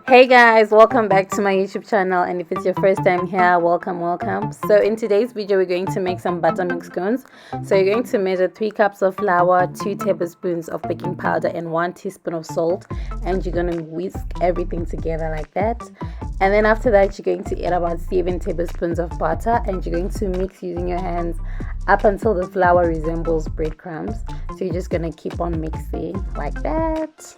Hey guys, welcome back to my YouTube channel, and if it's your first time here, welcome. So in today's video we're going to make some buttermilk scones. So you're going to measure 3 cups of flour, 2 tablespoons of baking powder and 1 teaspoon of salt, and you're going to whisk everything together like that. And then after that you're going to add about 7 tablespoons of butter, and you're going to mix using your hands up until the flour resembles breadcrumbs. So you're just going to keep on mixing like that.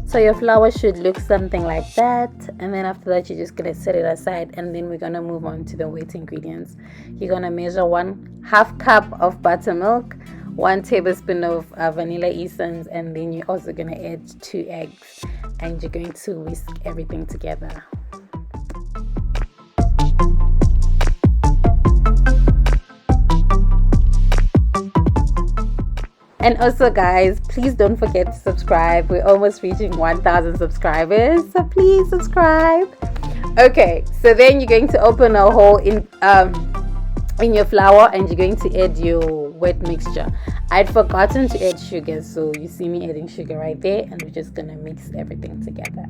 So your flour should look something like that, and then after that you're just gonna set it aside, and then we're gonna move on to the wet ingredients. You're gonna measure 1/2 cup of buttermilk, 1 tablespoon of vanilla essence, and then you're also gonna add 2 eggs, and you're going to whisk everything together. And also guys, please don't forget to subscribe. We're almost reaching 1,000 subscribers, so please subscribe. Okay, so then you're going to open a hole in your flour, and you're going to add your wet mixture. I'd forgotten to add sugar, so you see me adding sugar right there, and we're just gonna mix everything together.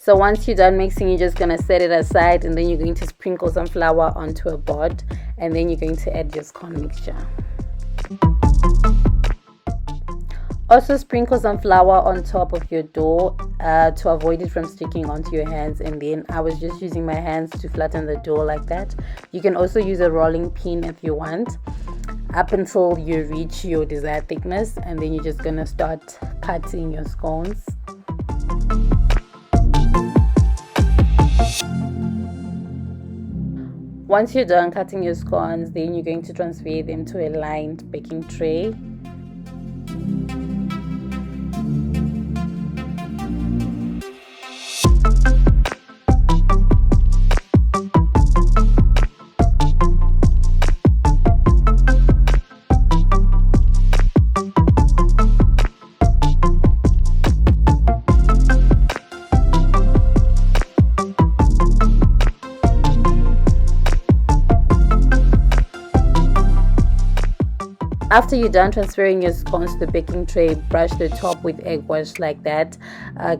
So once you're done mixing, you're just going to set it aside, and then you're going to sprinkle some flour onto a board, and then you're going to add your corn mixture. Also sprinkle some flour on top of your dough to avoid it from sticking onto your hands, and then I was just using my hands to flatten the dough like that. You can also use a rolling pin if you want, up until you reach your desired thickness, and then you're just going to start cutting your scones. Once you're done cutting your scones, then you're going to transfer them to a lined baking tray. After you're done transferring your scones to the baking tray, brush the top with egg wash like that.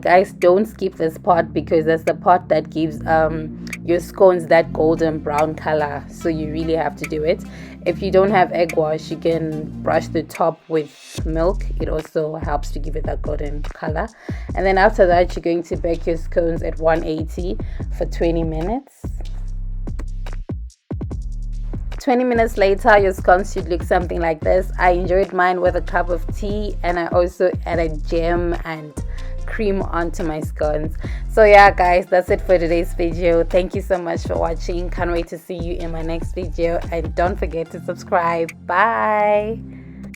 Guys, don't skip this part, because that's the part that gives your scones that golden brown color, so you really have to do it. If you don't have egg wash, you can brush the top with milk. It also helps to give it that golden color. And then after that you're going to bake your scones at 180 for 20 minutes. 20 minutes later, your scones should look something like this. I enjoyed mine with a cup of tea, and I also added jam and cream onto my scones. So yeah guys, that's it for today's video. Thank you so much for watching. Can't wait to see you in my next video, and don't forget to subscribe. Bye.